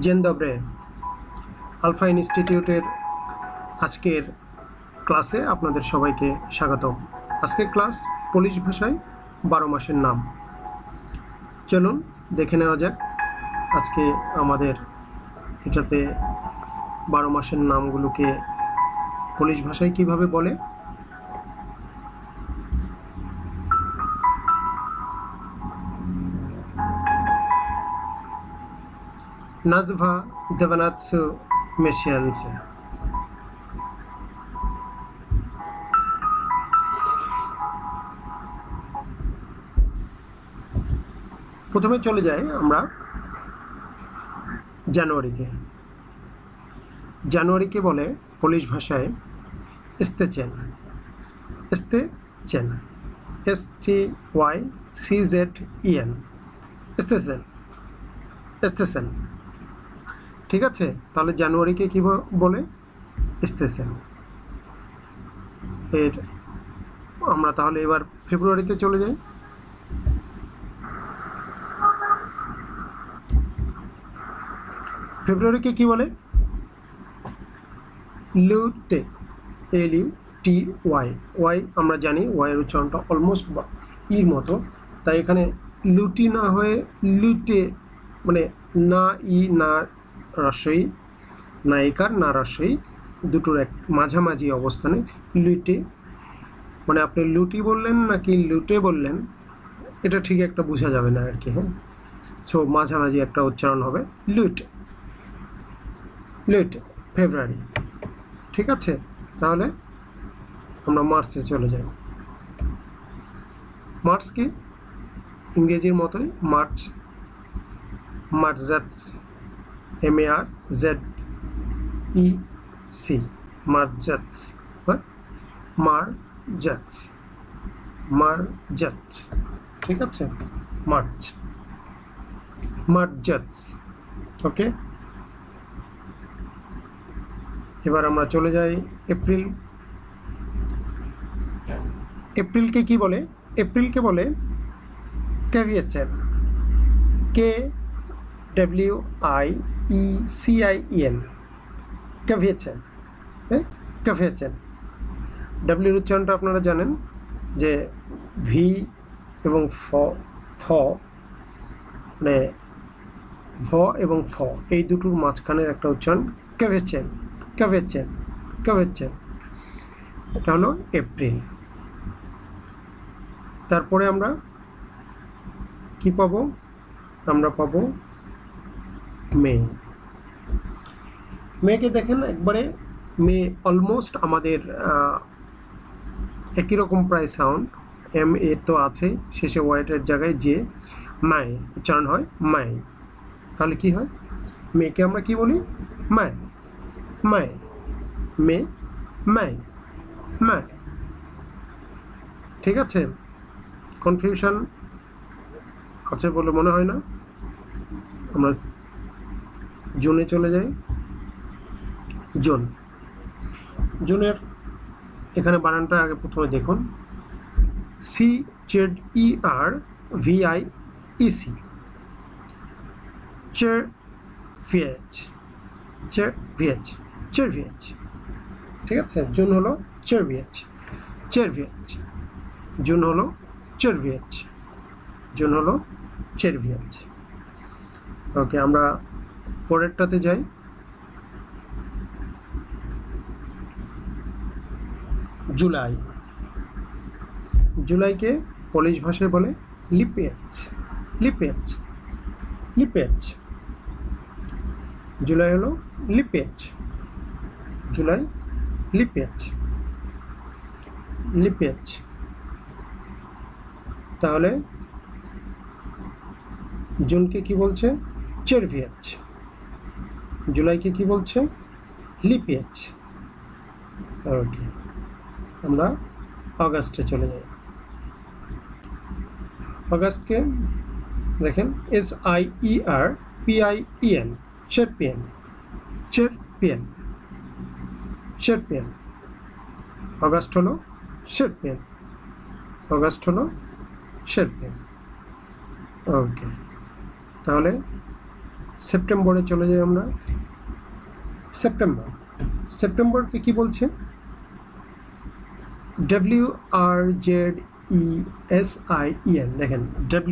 Gen দব্রে alpha ইনস্টিটিউটের আজকের ক্লাসে আপনাদের সবাইকে স্বাগতম। আজকের ক্লাস পোলিশ ভাষায় 12 মাসের নাম। চলুন দেখে নেওয়া যাক আজকে আমাদের এটাতে 12 মাসের নামগুলোকে পোলিশ ভাষায় কিভাবে বলে। Nazwa 12 miesięcy. প্রথমে চলে যাই আমরা জানুয়ারিকে। জানুয়ারিকে বলে পোলিশ ভাষায় স্তেচেন। স্তেচেন, STYCZEN, স্তেচেন, স্তেচেন। ঠিক আছে, তাহলে জানুয়ারিকে কি বলে? স্তেচেন। এর আমরা তাহলে এবার ফেব্রুয়ারিতে চলে যাই। ফেব্রুয়ারিকে কি বলে? লুটে, LUTY। ওয়াই আমরা জানি ওয়াই এর উচ্চারণটা অলমোস্ট ইর মতো, তাই এখানে লুটি না হয়ে লুটে, মানে না ই না রস্বই, না একার না রস্বই, দুটোর এক মাঝামাঝি অবস্থানে লুটে। মানে আপনি লুটি বললেন নাকি লুটে বললেন এটা ঠিক একটা বোঝা যাবে না আর কি। হ্যাঁ, সো মাঝামাঝি একটা উচ্চারণ হবে লুট, লুট, ফেব্রুয়ারি। ঠিক আছে, তাহলে আমরা মার্চে চলে যাই। মার্চ কি? ইংরেজির মতোই মার্চ, মার্জাটস, MARZEC, মার্জাটস, মার্জাটস, মার্জাটস। ঠিক আছে, মার্চ, মার্জাটস। ওকে, এবার আমরা চলে যাই এপ্রিল। এপ্রিলকে কি বলে? এপ্রিলকে বলে ক্যাভিয়েচেন, KWIECIEN, ক্যাভিয়েচেন। ক্যাভিয়েচেন, ডাব্লিউর উচ্চারণটা আপনারা জানেন যে ভি এবং ফ, মানে ভ এবং ফ এই দুটোর মাঝখানের একটা উচ্চারণ ক্যাভিয়েচেন, ক্যাভিয়েচেন, ক্যাভিয়েচেন। এটা হলো এপ্রিল। তারপরে আমরা কি পাবো? আমরা পাবো মে। মেকে দেখেন একবারে, মে অলমোস্ট আমাদের একই রকম প্রায় সাউন্ড। MA তো আছে, শেষে ওয়াইটের জায়গায় যে মাই উচ্চারণ হয়, মাই। তাহলে কি হয়? মেকে আমরা কি বলি? মাই, মাই, মে, মাই, মাই। ঠিক আছে, কনফিউশন আছে বলে মনে হয় না। আমরা জুনে চলে যাই। জুন, জুনের এখানে বানানটা আগে প্রথমে দেখুন, CZERVIEC, চেরভিয়েচ, চেরভিয়েচ, চেরভিয়েচ। ঠিক আছে, জুন হলো চেরভিয়েচ, চেরভিয়েচ। জুন হলো চেরভিয়েচ, জুন হলো চেরভিয়েচ। ওকে, আমরা পরেরটাতে যাই। জুলাই। জুলাইকে পোলিশ ভাষায় বলে লিপেচ, লিপেচ, লিপেচ। জুলাই হলো লিপেচ, জুলাই, লিপেচ, লিপেচ। তাহলে জুনকে কি বলছে? চেরভিয়েচ। জুলাইকে কি বলছে? লিপেচ। ওকে, আমরা অগাস্টে চলে যাই। অগাস্টকে দেখেন SIERPIEN, শেরপিয়েন, শেরপিয়েন, শেরপিয়েন। অগাস্ট হলো শেরপিয়েন, অগাস্ট হলো শেরপিয়েন। ওকে, তাহলে সেপ্টেম্বরে চলে যাই আমরা। সেপ্টেম্বর, সেপ্টেম্বরকে কি বলছে? WRZESIEN, দেখেন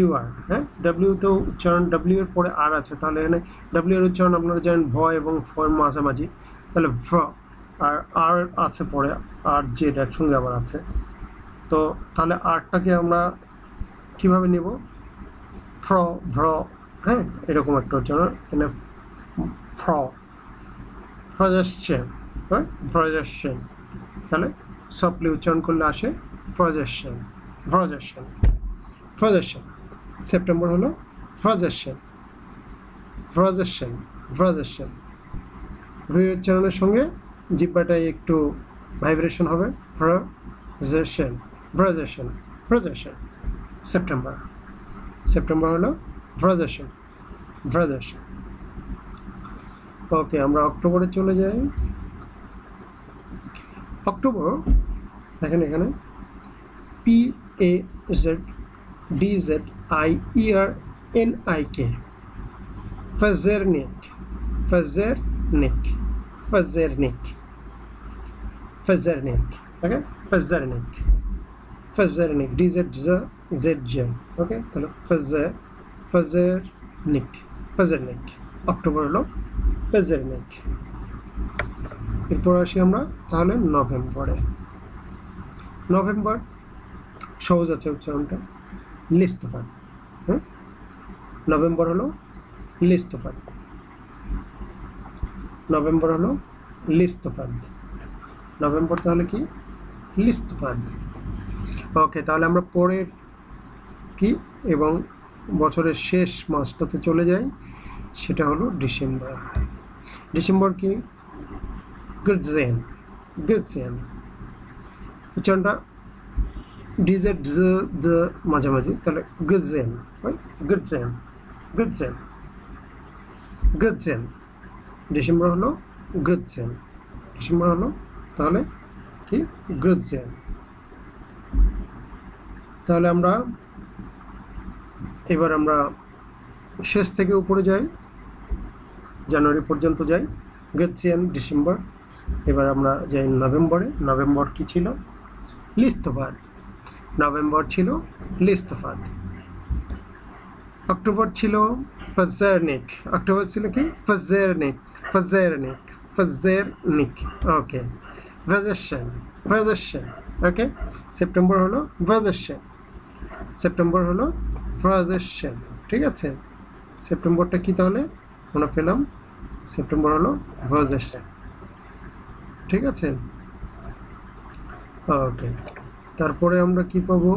WR, হ্যাঁ ডাব্লিউ তো উচ্চারণ, ডাব্লিউ এর পরে আর আছে, তাহলে এখানে ডাব্লিউ এর উচ্চারণ আপনারা জানেন ভ এবং ফর মাঝামাঝি, তাহলে ভ্র, আর আছে পরে, আর জেড একসঙ্গে আবার আছে, তো তাহলে আরটাকে আমরা কিভাবে নেব? ফ্র, ভ্র, হ্যাঁ এরকম একটা উচ্চারণ, এখানে ফ্র, প্রজেকশন, হ্যাঁ প্রজেকশন, তাহলে সফটলি উচ্চারণ করলে আসে প্রজেকশন, প্রজেকশন, প্রজেকশন। সেপ্টেম্বর হলো প্রজেকশন, প্রজেকশন, প্রজেকশন। ভি উচ্চারণের সঙ্গে জিহ্বাটায় একটু ভাইব্রেশন হবে, projection, projection, projection. September, September হলো প্রজেকশন, প্রজেকশন। ওকে, আমরা অক্টোবরে চলে যাই। অক্টোবর, দেখেন এখানে PAZDZIERNIK, ফাজারনিক, ফাজারনিক, ফাজারনিক, ফাজারনিক, ওকে ফাজারনিক, ফাজারনিক, DZZ, ওকে, তাহলে ফাজারনিক, ফাজারনিক। অক্টোবর হলো ফাজারনিক। এরপর আসি আমরা তাহলে নভেম্বরে। নভেম্বর সহজ আছে উচ্চারণটা, লিস্তফাদ, হ্যাঁ নভেম্বর হলো লিস্তফাদ, নভেম্বর হলো লিস্তফাদ, নভেম্বর তাহলে কি? লিস্তফাদ। ওকে, তাহলে আমরা পরের কি এবং বছরের শেষ মাসটাতে চলে যাই, সেটা হলো ডিসেম্বর। ডিসেম্বর কি? গ্রিটজেন, গ্রিটজেন উচ্চারণটা ডিজেড জ মাঝামাঝি, তাহলে গ্রিটজেন, গ্রিটজেন, গ্রিটজেন, গ্রিটজেন। ডিসেম্বর হলো গ্রিটজেন, ডিসেম্বর হলো তাহলে কি? গ্রিটজেন। তাহলে আমরা এবার আমরা শেষ থেকে উপরে যাই, জানুয়ারি পর্যন্ত যাই, গ্রিটজেন, ডিসেম্বর। এবার আমরা যাই নভেম্বরে। নভেম্বর কি ছিল? লিস্তফাদ, নভেম্বর ছিল লিস্তফাদ। অক্টোবর ছিল ফাজারনিক, অক্টোবর ছিল কি? ফাজারনিক, ফাজারনিক, ফাজারনিক, ওকে। ভাজারশন, ভাজারশন, ওকে। সেপ্টেম্বর হলো ভাজারশন, সেপ্টেম্বর হলো ভাজারশন, ঠিক আছে। সেপ্টেম্বরটা কি তাহলে মনে পেলাম? সেপ্টেম্বর হলো ভাজারশন, ঠিক আছে। ওকে, তারপরে আমরা কি পাবো?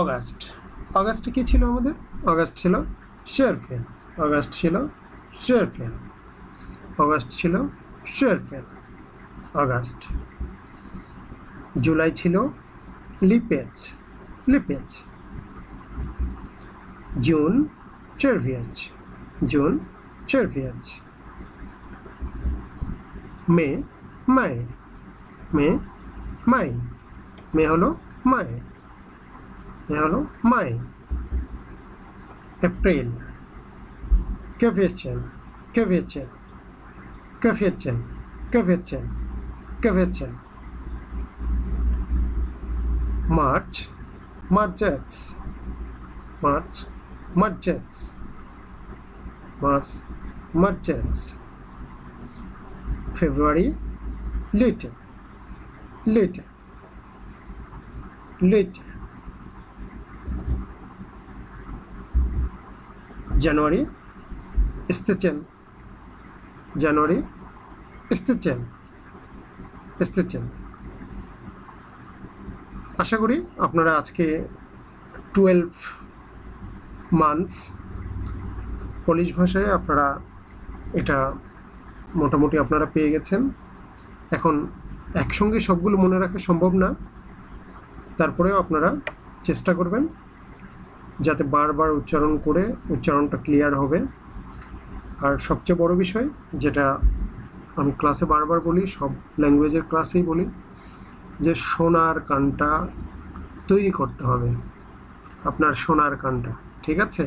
অগাস্ট। অগাস্টে কি ছিল আমাদের? অগাস্ট ছিল শেরফেন, অগাস্ট ছিল শেরফেন, অগাস্ট ছিল শেরফেন, অগাস্ট। জুলাই ছিল লিপেজ, লিপেজ। জুন চেরভিয়াজ, জুন চেরভিয়াজ। মে মাই, মে মাই, মে হলো মাই, মে হলো মাই। এপ্রিল কেভেচেন, কেভেচেন, কেভেচেন, কেভেচেন, কেভেচেন। মার্চ মার্চেটস, মার্চ মার্চেটস, মার্চ মার্চেটস। ফেব্রুয়ারি লিটে, লিটে, লিটে। জানুয়ারি স্টেচেন, জানুয়ারি স্টেচেন, স্টেচেন। আশা করি আপনারা আজকে 12 মান্থস পোলিশ ভাষায় আপনারা এটা মোটামুটি আপনারা পেয়ে গেছেন। এখন একসঙ্গে সবগুলো মনে রাখা সম্ভব না, তারপরেও আপনারা চেষ্টা করবেন যাতে বারবার উচ্চারণ করে উচ্চারণটা ক্লিয়ার হবে। আর সবচেয়ে বড় বিষয় যেটা আমি ক্লাসে বারবার বলি, সব ল্যাঙ্গুয়েজের ক্লাসেই বলি, যে শোনার কানটা তৈরি করতে হবে আপনার সোনার কানটা, ঠিক আছে?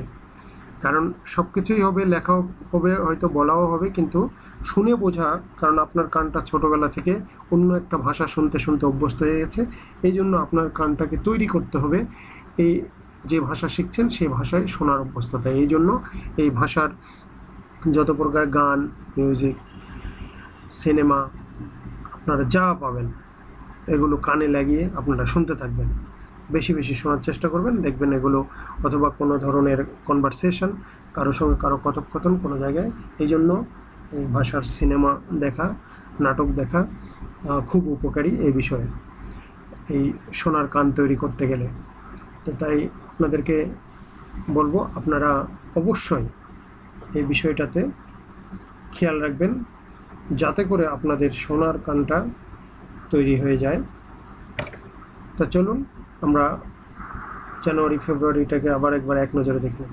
কারণ সব কিছুই হবে, লেখাও হবে, হয়তো বলাও হবে, কিন্তু শুনে বোঝা, কারণ আপনার কানটা ছোটোবেলা থেকে অন্য একটা ভাষা শুনতে শুনতে অভ্যস্ত হয়ে গেছে। এই জন্য আপনার কানটাকে তৈরি করতে হবে এই যে ভাষা শিখছেন সেই ভাষায় শোনার অভ্যস্ততা। এই জন্য এই ভাষার যত প্রকার গান, মিউজিক, সিনেমা আপনারা যা পাবেন এগুলো কানে লাগিয়ে আপনারা শুনতে থাকবেন, বেশি বেশি শোনার চেষ্টা করবেন। দেখবেন এগুলো অথবা কোনো ধরনের কনভারসেশন, কারোর সঙ্গে কারো কথোপকথন কোনো জায়গায়। এই জন্য এই ভাষার সিনেমা দেখা, নাটক দেখা খুব উপকারী এই বিষয়ে, এই শোনার কান তৈরি করতে গেলে। তো তাই আপনাদেরকে বলবো আপনারা অবশ্যই এই বিষয়টাতে খেয়াল রাখবেন যাতে করে আপনাদের শোনার কানটা তৈরি হয়ে যায়। তা চলুন আমরা জানুয়ারি ফেব্রুয়ারিটাকে আবার একবার এক নজরে দেখি।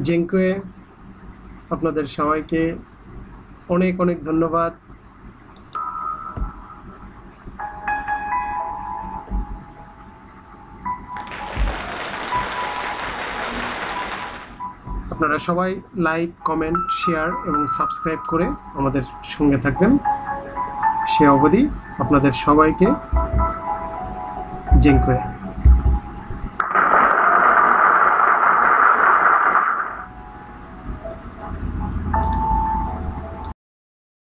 জিঙ্কুয়ে, আপনাদের সবাইকে অনেক অনেক ধন্যবাদ। আপনারা সবাই লাইক, কমেন্ট, শেয়ার এবং সাবস্ক্রাইব করে আমাদের সঙ্গে থাকবেন। সে অবধি আপনাদের সবাইকে জিঙ্কুয়ে।